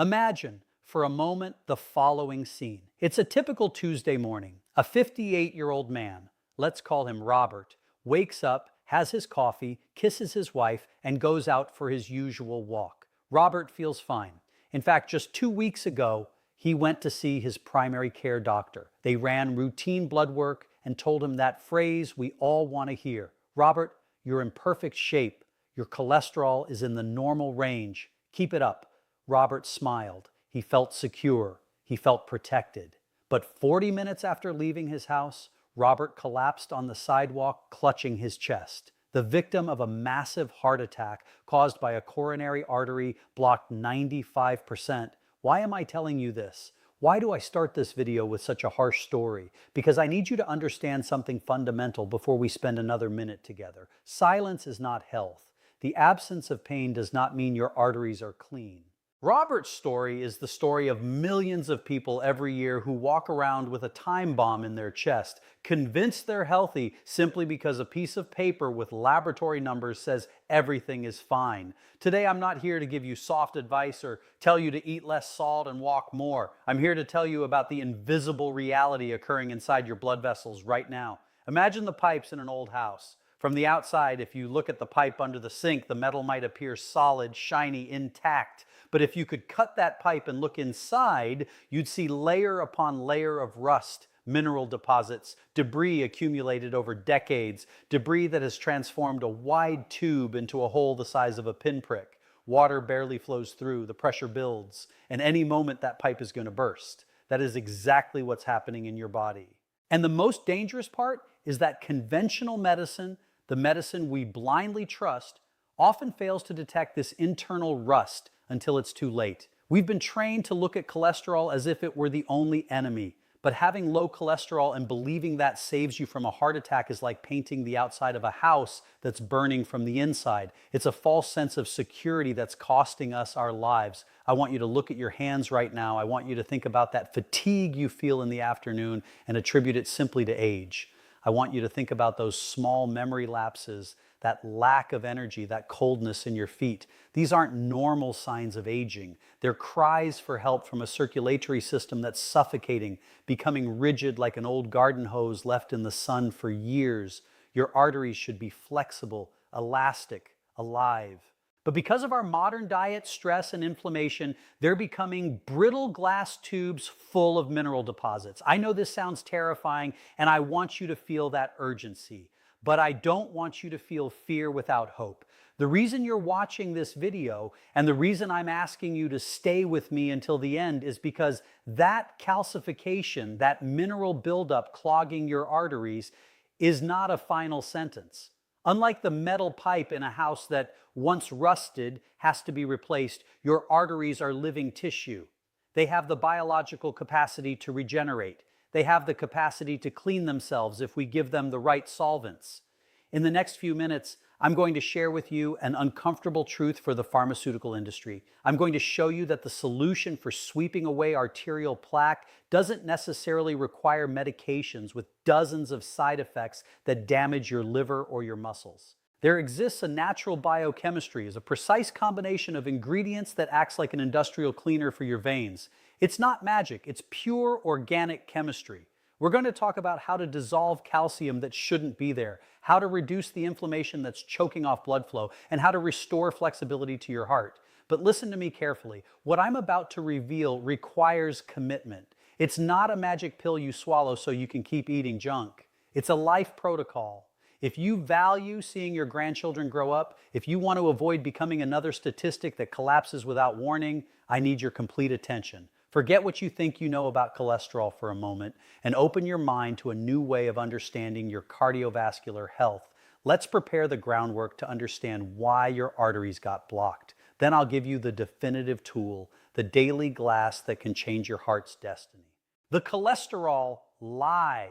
Imagine, for a moment, the following scene. It's a typical Tuesday morning. A 58-year-old man, let's call him Robert, wakes up, has his coffee, kisses his wife, and goes out for his usual walk. Robert feels fine. In fact, just 2 weeks ago, he went to see his primary care doctor. They ran routine blood work and told him that phrase we all want to hear. Robert, you're in perfect shape. Your cholesterol is in the normal range. Keep it up. Robert smiled. He felt secure. He felt protected. But 40 minutes after leaving his house, Robert collapsed on the sidewalk, clutching his chest. The victim of a massive heart attack caused by a coronary artery blocked 95%. Why am I telling you this? Why do I start this video with such a harsh story? Because I need you to understand something fundamental before we spend another minute together. Silence is not health. The absence of pain does not mean your arteries are clean. Robert's story is the story of millions of people every year who walk around with a time bomb in their chest, convinced they're healthy simply because a piece of paper with laboratory numbers says everything is fine. Today, I'm not here to give you soft advice or tell you to eat less salt and walk more. I'm here to tell you about the invisible reality occurring inside your blood vessels right now. Imagine the pipes in an old house. From the outside, if you look at the pipe under the sink, the metal might appear solid, shiny, intact. But if you could cut that pipe and look inside, you'd see layer upon layer of rust, mineral deposits, debris accumulated over decades, debris that has transformed a wide tube into a hole the size of a pinprick. Water barely flows through, the pressure builds, and any moment that pipe is going to burst. That is exactly what's happening in your body. And the most dangerous part is that conventional medicine, the medicine we blindly trust, often fails to detect this internal rust until it's too late. We've been trained to look at cholesterol as if it were the only enemy, but having low cholesterol and believing that saves you from a heart attack is like painting the outside of a house that's burning from the inside. It's a false sense of security that's costing us our lives. I want you to look at your hands right now. I want you to think about that fatigue you feel in the afternoon and attribute it simply to age. I want you to think about those small memory lapses, that lack of energy, that coldness in your feet. These aren't normal signs of aging. They're cries for help from a circulatory system that's suffocating, becoming rigid like an old garden hose left in the sun for years. Your arteries should be flexible, elastic, alive. But because of our modern diet, stress, and inflammation, they're becoming brittle glass tubes full of mineral deposits. I know this sounds terrifying, and I want you to feel that urgency. But I don't want you to feel fear without hope. The reason you're watching this video and the reason I'm asking you to stay with me until the end is because that calcification, that mineral buildup clogging your arteries, is not a final sentence. Unlike the metal pipe in a house that once rusted has to be replaced, your arteries are living tissue. They have the biological capacity to regenerate. They have the capacity to clean themselves if we give them the right solvents. In the next few minutes, I'm going to share with you an uncomfortable truth for the pharmaceutical industry. I'm going to show you that the solution for sweeping away arterial plaque doesn't necessarily require medications with dozens of side effects that damage your liver or your muscles. There exists a natural biochemistry, a precise combination of ingredients that acts like an industrial cleaner for your veins. It's not magic, it's pure organic chemistry. We're going to talk about how to dissolve calcium that shouldn't be there, how to reduce the inflammation that's choking off blood flow, and how to restore flexibility to your heart. But listen to me carefully. What I'm about to reveal requires commitment. It's not a magic pill you swallow so you can keep eating junk. It's a life protocol. If you value seeing your grandchildren grow up, if you want to avoid becoming another statistic that collapses without warning, I need your complete attention. Forget what you think you know about cholesterol for a moment and open your mind to a new way of understanding your cardiovascular health. Let's prepare the groundwork to understand why your arteries got blocked. Then I'll give you the definitive tool, the daily glass that can change your heart's destiny. The cholesterol lie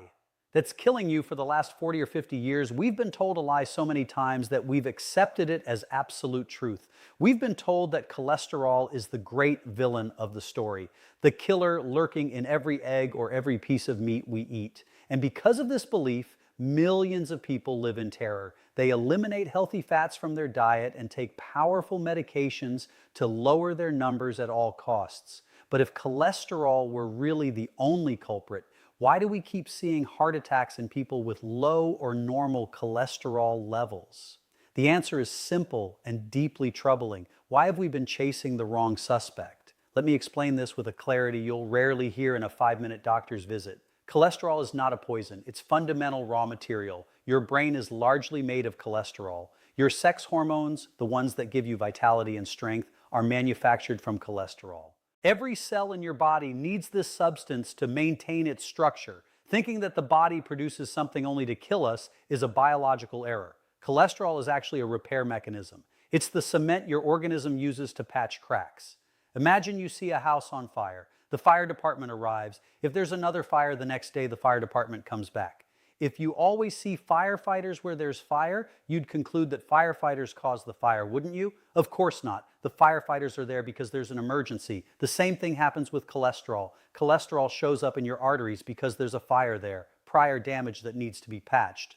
that's killing you for the last 40 or 50 years, we've been told a lie so many times that we've accepted it as absolute truth. We've been told that cholesterol is the great villain of the story, the killer lurking in every egg or every piece of meat we eat. And because of this belief, millions of people live in terror. They eliminate healthy fats from their diet and take powerful medications to lower their numbers at all costs. But if cholesterol were really the only culprit, why do we keep seeing heart attacks in people with low or normal cholesterol levels? The answer is simple and deeply troubling. Why have we been chasing the wrong suspect? Let me explain this with a clarity you'll rarely hear in a 5-minute doctor's visit. Cholesterol is not a poison. It's fundamental raw material. Your brain is largely made of cholesterol. Your sex hormones, the ones that give you vitality and strength, are manufactured from cholesterol. Every cell in your body needs this substance to maintain its structure. Thinking that the body produces something only to kill us is a biological error. Cholesterol is actually a repair mechanism. It's the cement your organism uses to patch cracks. Imagine you see a house on fire. The fire department arrives. If there's another fire the next day, the fire department comes back. If you always see firefighters where there's fire, you'd conclude that firefighters caused the fire, wouldn't you? Of course not. The firefighters are there because there's an emergency. The same thing happens with cholesterol. Cholesterol shows up in your arteries because there's a fire there, prior damage that needs to be patched.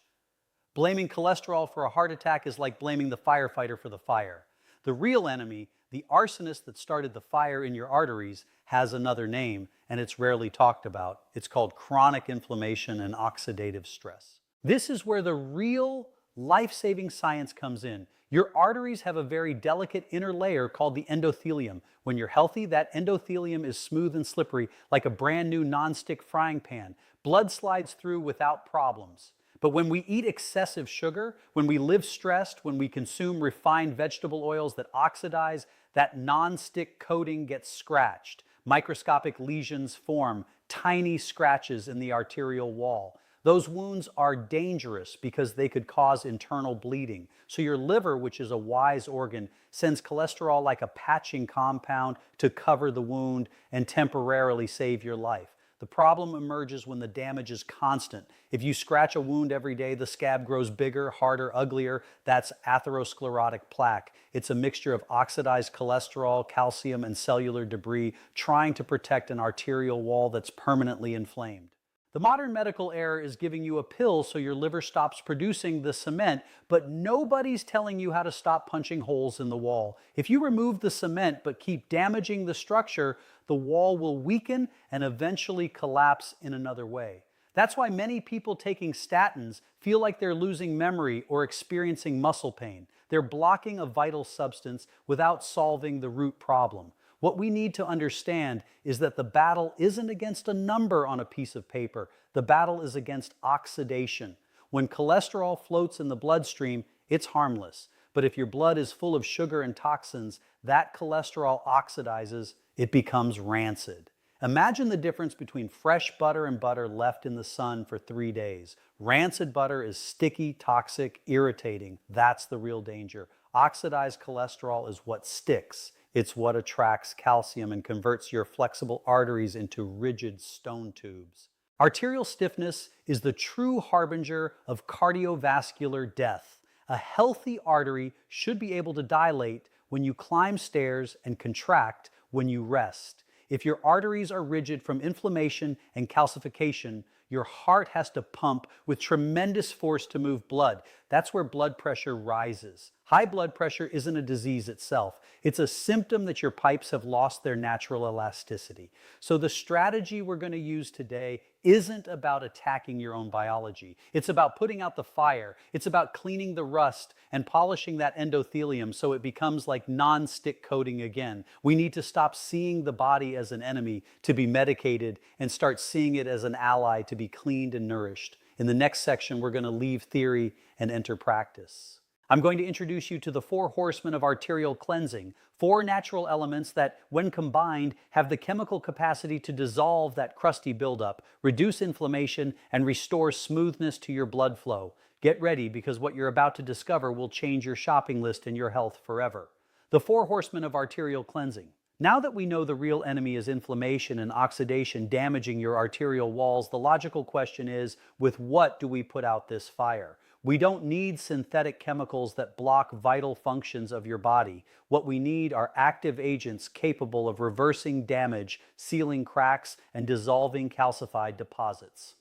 Blaming cholesterol for a heart attack is like blaming the firefighter for the fire. The real enemy, the arsonist that started the fire in your arteries, has another name, and it's rarely talked about. It's called chronic inflammation and oxidative stress. This is where the real life-saving science comes in. Your arteries have a very delicate inner layer called the endothelium. When you're healthy, that endothelium is smooth and slippery, like a brand new non-stick frying pan. Blood slides through without problems. But when we eat excessive sugar, when we live stressed, when we consume refined vegetable oils that oxidize, that non-stick coating gets scratched. Microscopic lesions form, tiny scratches in the arterial wall. Those wounds are dangerous because they could cause internal bleeding. So your liver, which is a wise organ, sends cholesterol like a patching compound to cover the wound and temporarily save your life. The problem emerges when the damage is constant. If you scratch a wound every day, the scab grows bigger, harder, uglier. That's atherosclerotic plaque. It's a mixture of oxidized cholesterol, calcium, and cellular debris trying to protect an arterial wall that's permanently inflamed. The modern medical error is giving you a pill so your liver stops producing the cement, but nobody's telling you how to stop punching holes in the wall. If you remove the cement but keep damaging the structure, the wall will weaken and eventually collapse in another way. That's why many people taking statins feel like they're losing memory or experiencing muscle pain. They're blocking a vital substance without solving the root problem. What we need to understand is that the battle isn't against a number on a piece of paper. The battle is against oxidation. When cholesterol floats in the bloodstream, it's harmless. But if your blood is full of sugar and toxins, that cholesterol oxidizes, it becomes rancid. Imagine the difference between fresh butter and butter left in the sun for 3 days. Rancid butter is sticky, toxic, irritating. That's the real danger. Oxidized cholesterol is what sticks. It's what attracts calcium and converts your flexible arteries into rigid stone tubes. Arterial stiffness is the true harbinger of cardiovascular death. A healthy artery should be able to dilate when you climb stairs and contract when you rest. If your arteries are rigid from inflammation and calcification, your heart has to pump with tremendous force to move blood. That's where blood pressure rises. High blood pressure isn't a disease itself. It's a symptom that your pipes have lost their natural elasticity. So the strategy we're going to use today isn't about attacking your own biology. It's about putting out the fire. It's about cleaning the rust and polishing that endothelium so it becomes like non-stick coating again. We need to stop seeing the body as an enemy to be medicated and start seeing it as an ally to be cleaned and nourished. In the next section, we're going to leave theory and enter practice. I'm going to introduce you to the 4 horsemen of arterial cleansing, 4 natural elements that, when combined, have the chemical capacity to dissolve that crusty buildup, reduce inflammation, and restore smoothness to your blood flow. Get ready, because what you're about to discover will change your shopping list and your health forever. The 4 horsemen of arterial cleansing. Now that we know the real enemy is inflammation and oxidation damaging your arterial walls, the logical question is, with what do we put out this fire? We don't need synthetic chemicals that block vital functions of your body. What we need are active agents capable of reversing damage, sealing cracks, and dissolving calcified deposits.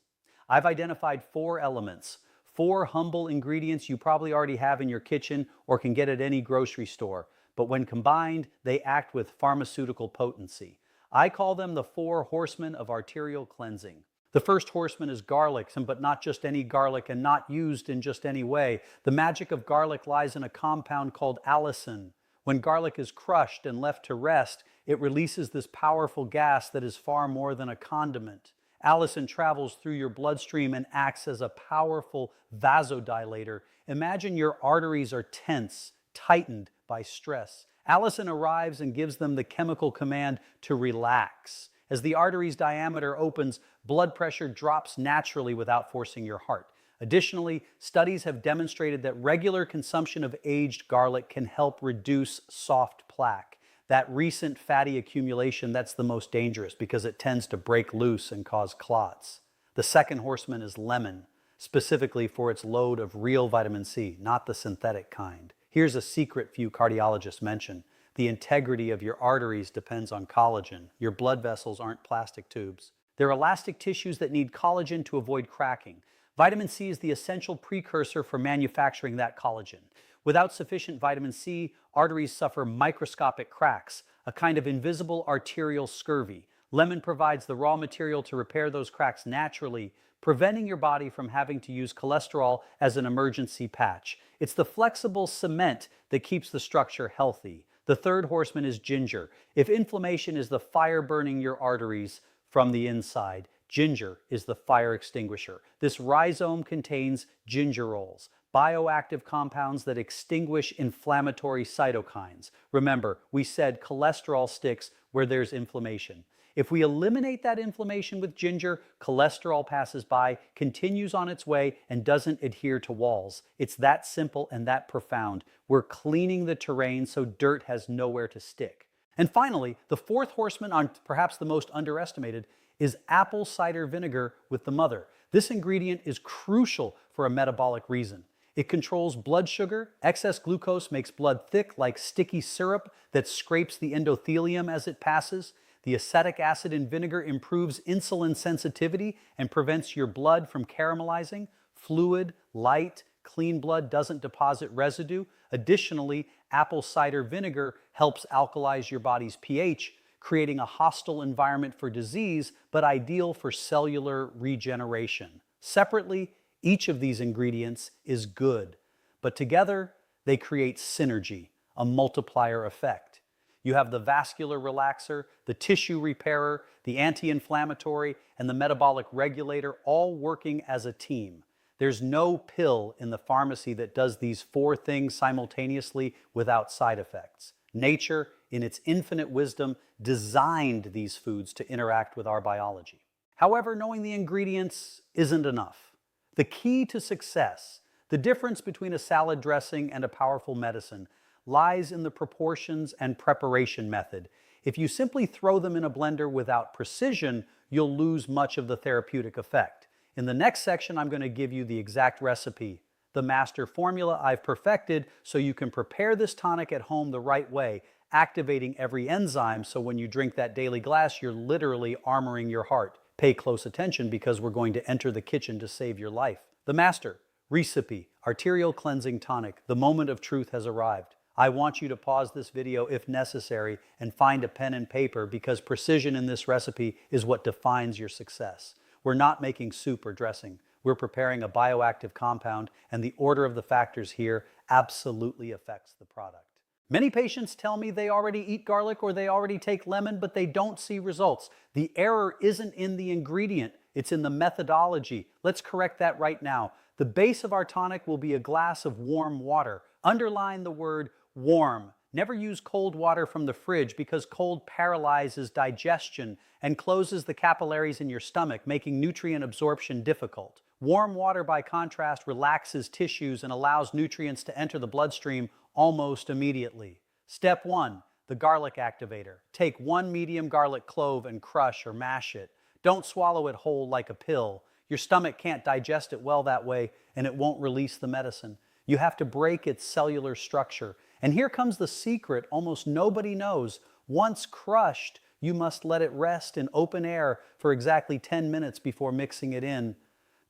I've identified 4 elements, 4 humble ingredients you probably already have in your kitchen or can get at any grocery store. But when combined, they act with pharmaceutical potency. I call them the 4 horsemen of arterial cleansing. The first horseman is garlic, but not just any garlic and not used in just any way. The magic of garlic lies in a compound called allicin. When garlic is crushed and left to rest, it releases this powerful gas that is far more than a condiment. Allicin travels through your bloodstream and acts as a powerful vasodilator. Imagine your arteries are tense, tightened by stress. Allicin arrives and gives them the chemical command to relax. As the artery's diameter opens, blood pressure drops naturally without forcing your heart. Additionally, studies have demonstrated that regular consumption of aged garlic can help reduce soft plaque. That recent fatty accumulation, that's the most dangerous because it tends to break loose and cause clots. The second horseman is lemon, specifically for its load of real vitamin C, not the synthetic kind. Here's a secret few cardiologists mention. The integrity of your arteries depends on collagen. Your blood vessels aren't plastic tubes. They're elastic tissues that need collagen to avoid cracking. Vitamin C is the essential precursor for manufacturing that collagen. Without sufficient vitamin C, arteries suffer microscopic cracks, a kind of invisible arterial scurvy. Lemon provides the raw material to repair those cracks naturally, preventing your body from having to use cholesterol as an emergency patch. It's the flexible cement that keeps the structure healthy. The third horseman is ginger. If inflammation is the fire burning your arteries from the inside, ginger is the fire extinguisher. This rhizome contains gingerols, bioactive compounds that extinguish inflammatory cytokines. Remember, we said cholesterol sticks where there's inflammation. If we eliminate that inflammation with ginger, cholesterol passes by, continues on its way, and doesn't adhere to walls. It's that simple and that profound. We're cleaning the terrain so dirt has nowhere to stick. And finally, the fourth horseman, perhaps the most underestimated, is apple cider vinegar with the mother. This ingredient is crucial for a metabolic reason. It controls blood sugar. Excess glucose makes blood thick like sticky syrup that scrapes the endothelium as it passes. The acetic acid in vinegar improves insulin sensitivity and prevents your blood from caramelizing. Fluid, light, clean blood doesn't deposit residue. Additionally, apple cider vinegar helps alkalize your body's pH, creating a hostile environment for disease, but ideal for cellular regeneration. Separately, each of these ingredients is good, but together they create synergy, a multiplier effect. You have the vascular relaxer, the tissue repairer, the anti-inflammatory, and the metabolic regulator all working as a team. There's no pill in the pharmacy that does these 4 things simultaneously without side effects. Nature, in its infinite wisdom, designed these foods to interact with our biology. However, knowing the ingredients isn't enough. The key to success, the difference between a salad dressing and a powerful medicine, lies in the proportions and preparation method. If you simply throw them in a blender without precision, you'll lose much of the therapeutic effect. In the next section, I'm going to give you the exact recipe, the master formula I've perfected so you can prepare this tonic at home the right way, activating every enzyme so when you drink that daily glass, you're literally armoring your heart. Pay close attention because we're going to enter the kitchen to save your life. The master recipe, arterial cleansing tonic. The moment of truth has arrived. I want you to pause this video if necessary and find a pen and paper because precision in this recipe is what defines your success. We're not making soup or dressing. We're preparing a bioactive compound, and the order of the factors here absolutely affects the product. Many patients tell me they already eat garlic or they already take lemon, but they don't see results. The error isn't in the ingredient, it's in the methodology. Let's correct that right now. The base of our tonic will be a glass of warm water. Underline the word warm. Never use cold water from the fridge because cold paralyzes digestion and closes the capillaries in your stomach, making nutrient absorption difficult. Warm water, by contrast, relaxes tissues and allows nutrients to enter the bloodstream almost immediately. Step 1, the garlic activator. Take 1 medium garlic clove and crush or mash it. Don't swallow it whole like a pill. Your stomach can't digest it well that way and it won't release the medicine. You have to break its cellular structure. And here comes the secret almost nobody knows. Once crushed, you must let it rest in open air for exactly 10 minutes before mixing it in.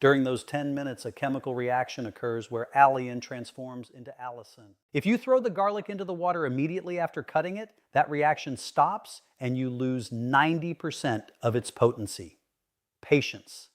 During those 10 minutes, a chemical reaction occurs where alliin transforms into allicin. If you throw the garlic into the water immediately after cutting it, that reaction stops and you lose 90% of its potency. Patience.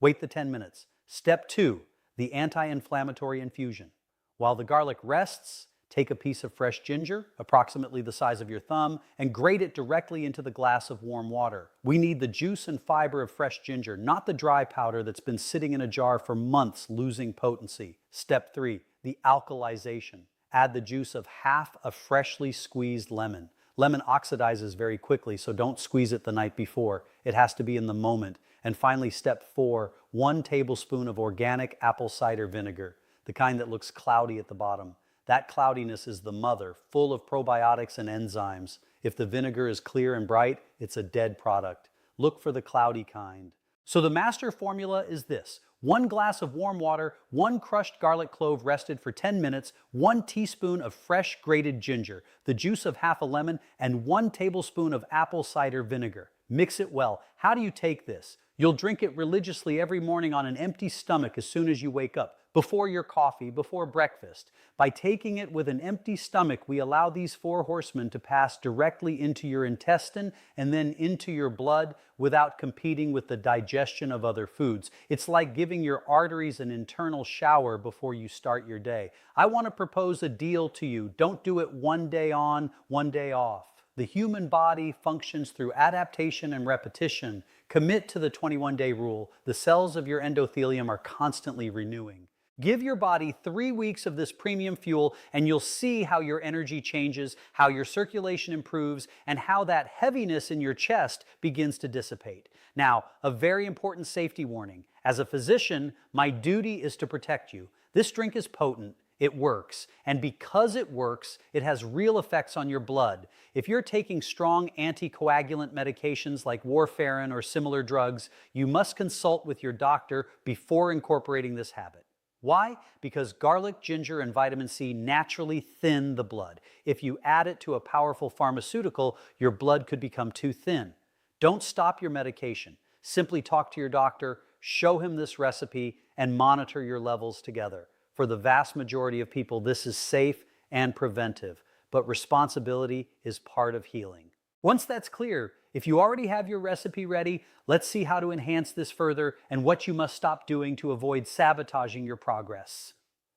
Wait the 10 minutes. Step 2, the anti-inflammatory infusion. While the garlic rests, take a piece of fresh ginger, approximately the size of your thumb, and grate it directly into the glass of warm water. We need the juice and fiber of fresh ginger, not the dry powder that's been sitting in a jar for months losing potency. Step 3, the alkalization. Add the juice of half a freshly squeezed lemon. Lemon oxidizes very quickly, so don't squeeze it the night before. It has to be in the moment. And finally, step 4, 1 tablespoon of organic apple cider vinegar, the kind that looks cloudy at the bottom. That cloudiness is the mother, full of probiotics and enzymes. If the vinegar is clear and bright, it's a dead product. Look for the cloudy kind. So the master formula is this: 1 glass of warm water, 1 crushed garlic clove rested for 10 minutes, 1 teaspoon of fresh grated ginger, the juice of half a lemon, and 1 tablespoon of apple cider vinegar. Mix it well. How do you take this? You'll drink it religiously every morning on an empty stomach as soon as you wake up, before your coffee, before breakfast. By taking it with an empty stomach, we allow these 4 horsemen to pass directly into your intestine and then into your blood without competing with the digestion of other foods. It's like giving your arteries an internal shower before you start your day. I want to propose a deal to you. Don't do it one day on, one day off. The human body functions through adaptation and repetition. Commit to the 21-day rule. The cells of your endothelium are constantly renewing. Give your body 3 weeks of this premium fuel and you'll see how your energy changes, how your circulation improves, and how that heaviness in your chest begins to dissipate. Now, a very important safety warning. As a physician, my duty is to protect you. This drink is potent. It works. And because it works, it has real effects on your blood. If you're taking strong anticoagulant medications like warfarin or similar drugs, you must consult with your doctor before incorporating this habit. Why? Because garlic, ginger, and vitamin C naturally thin the blood. If you add it to a powerful pharmaceutical, your blood could become too thin. Don't stop your medication. Simply talk to your doctor, show him this recipe, and monitor your levels together. For the vast majority of people, this is safe and preventive, but responsibility is part of healing. Once that's clear, if you already have your recipe ready, let's see how to enhance this further and what you must stop doing to avoid sabotaging your progress.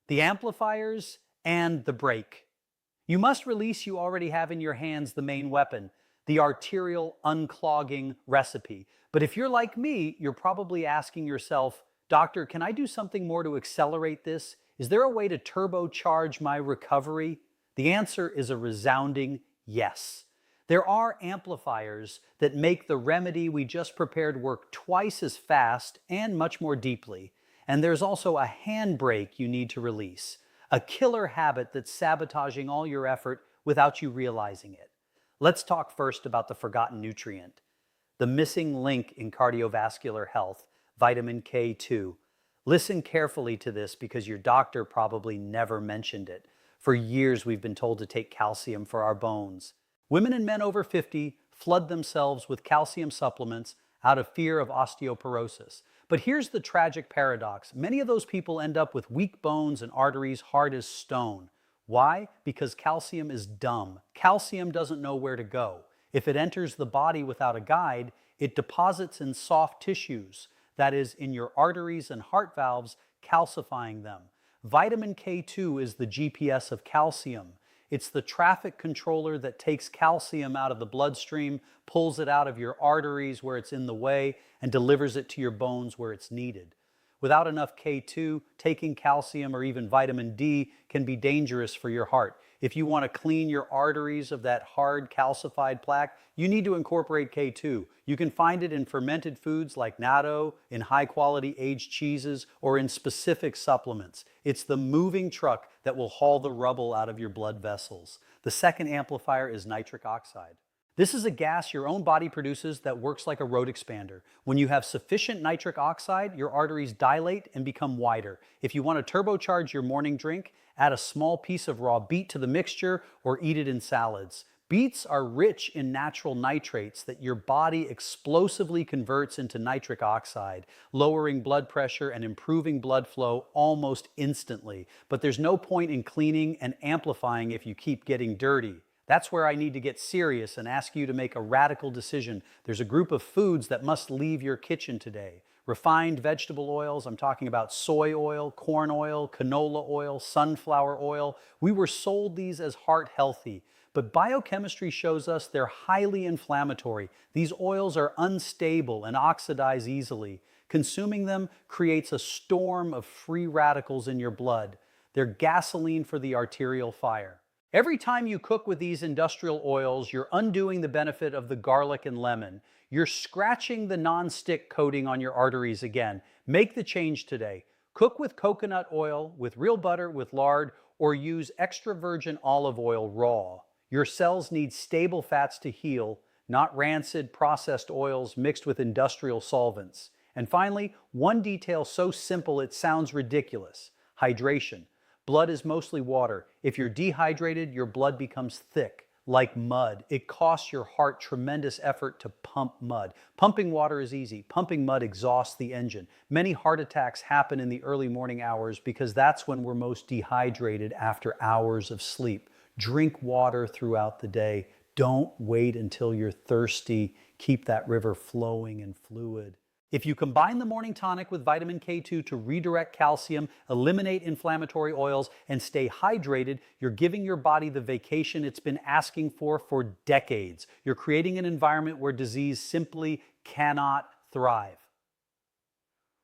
The amplifiers and the brake. You must release you already have in your hands the main weapon, the arterial unclogging recipe. But if you're like me, you're probably asking yourself, Doctor, can I do something more to accelerate this? Is there a way to turbocharge my recovery? The answer is a resounding yes. There are amplifiers that make the remedy we just prepared work twice as fast and much more deeply. And there's also a handbrake you need to release, a killer habit that's sabotaging all your effort without you realizing it. Let's talk first about the forgotten nutrient, the missing link in cardiovascular health, vitamin K2. Listen carefully to this because your doctor probably never mentioned it. For years, we've been told to take calcium for our bones. Women and men over 50 flood themselves with calcium supplements out of fear of osteoporosis. But here's the tragic paradox. Many of those people end up with weak bones and arteries hard as stone. Why? Because calcium is dumb. Calcium doesn't know where to go. If it enters the body without a guide, it deposits in soft tissues, that is, in your arteries and heart valves, calcifying them. Vitamin K2 is the GPS of calcium. It's the traffic controller that takes calcium out of the bloodstream, pulls it out of your arteries where it's in the way, and delivers it to your bones where it's needed. Without enough K2, taking calcium or even vitamin D can be dangerous for your heart. If you want to clean your arteries of that hard calcified plaque, you need to incorporate K2. You can find it in fermented foods like natto, in high-quality aged cheeses, or in specific supplements. It's the moving truck that will haul the rubble out of your blood vessels. The second amplifier is nitric oxide. This is a gas your own body produces that works like a road expander. When you have sufficient nitric oxide, your arteries dilate and become wider. If you want to turbocharge your morning drink, add a small piece of raw beet to the mixture or eat it in salads. Beets are rich in natural nitrates that your body explosively converts into nitric oxide, lowering blood pressure and improving blood flow almost instantly. But there's no point in cleaning and amplifying if you keep getting dirty. That's where I need to get serious and ask you to make a radical decision. There's a group of foods that must leave your kitchen today. Refined vegetable oils, I'm talking about soy oil, corn oil, canola oil, sunflower oil. We were sold these as heart healthy. But biochemistry shows us they're highly inflammatory. These oils are unstable and oxidize easily. Consuming them creates a storm of free radicals in your blood. They're gasoline for the arterial fire. Every time you cook with these industrial oils, you're undoing the benefit of the garlic and lemon. You're scratching the non-stick coating on your arteries again. Make the change today. Cook with coconut oil, with real butter, with lard, or use extra virgin olive oil raw. Your cells need stable fats to heal, not rancid processed oils mixed with industrial solvents. And finally, one detail so simple it sounds ridiculous: hydration. Blood is mostly water. If you're dehydrated, your blood becomes thick, like mud. It costs your heart tremendous effort to pump mud. Pumping water is easy. Pumping mud exhausts the engine. Many heart attacks happen in the early morning hours because that's when we're most dehydrated after hours of sleep. Drink water throughout the day. Don't wait until you're thirsty. Keep that river flowing and fluid. If you combine the morning tonic with vitamin K2 to redirect calcium, eliminate inflammatory oils, and stay hydrated, you're giving your body the vacation it's been asking for decades. You're creating an environment where disease simply cannot thrive.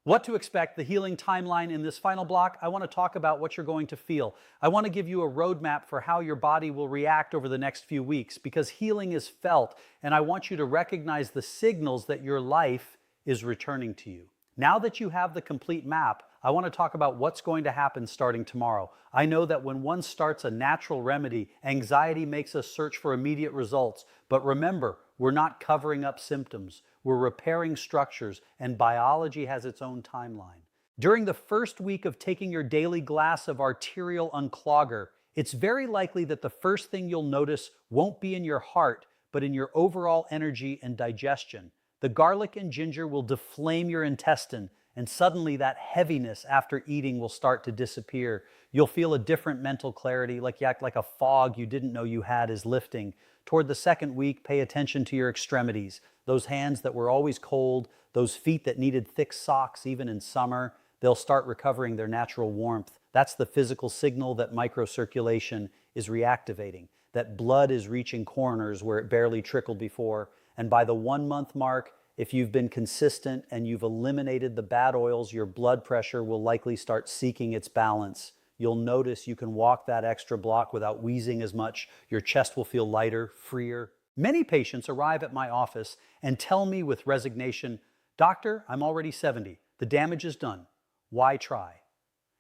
What to expect, the healing timeline. In this final block, I want to talk about what you're going to feel. I want to give you a roadmap for how your body will react over the next few weeks, because healing is felt, and I want you to recognize the signals that your life is returning to you. Now that you have the complete map, I want to talk about what's going to happen starting tomorrow. I know that when one starts a natural remedy, anxiety makes us search for immediate results. But remember, we're not covering up symptoms. We're repairing structures, and biology has its own timeline. During the first week of taking your daily glass of arterial unclogger, it's very likely that the first thing you'll notice won't be in your heart, but in your overall energy and digestion. The garlic and ginger will deflame your intestine, and suddenly that heaviness after eating will start to disappear. You'll feel a different mental clarity, like a fog you didn't know you had is lifting. Toward the second week, pay attention to your extremities. Those hands that were always cold, those feet that needed thick socks even in summer, they'll start recovering their natural warmth. That's the physical signal that microcirculation is reactivating, that blood is reaching corners where it barely trickled before. And by the 1 month mark, if you've been consistent and you've eliminated the bad oils, your blood pressure will likely start seeking its balance. You'll notice you can walk that extra block without wheezing as much. Your chest will feel lighter, freer. Many patients arrive at my office and tell me with resignation, "Doctor, I'm already 70. The damage is done. Why try?"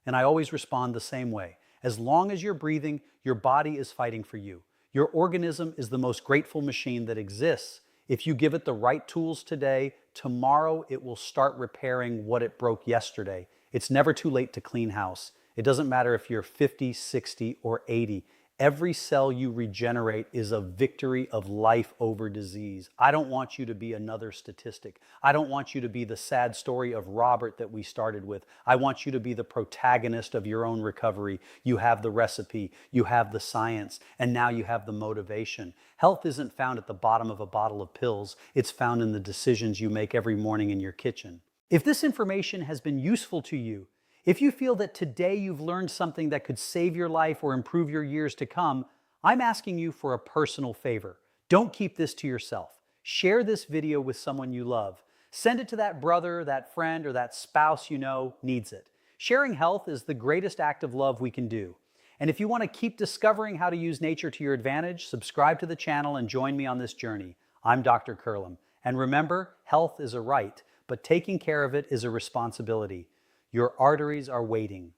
And I always respond the same way. As long as you're breathing, your body is fighting for you. Your organism is the most grateful machine that exists. If you give it the right tools today, tomorrow it will start repairing what it broke yesterday. It's never too late to clean house. It doesn't matter if you're 50, 60, or 80. Every cell you regenerate is a victory of life over disease. I don't want you to be another statistic. I don't want you to be the sad story of Robert that we started with. I want you to be the protagonist of your own recovery. You have the recipe, you have the science, and now you have the motivation. Health isn't found at the bottom of a bottle of pills. It's found in the decisions you make every morning in your kitchen. If this information has been useful to you, if you feel that today you've learned something that could save your life or improve your years to come, I'm asking you for a personal favor. Don't keep this to yourself. Share this video with someone you love. Send it to that brother, that friend, or that spouse you know needs it. Sharing health is the greatest act of love we can do. And if you want to keep discovering how to use nature to your advantage, subscribe to the channel and join me on this journey. I'm Dr. Kerlem. And remember, health is a right, but taking care of it is a responsibility. Your arteries are waiting.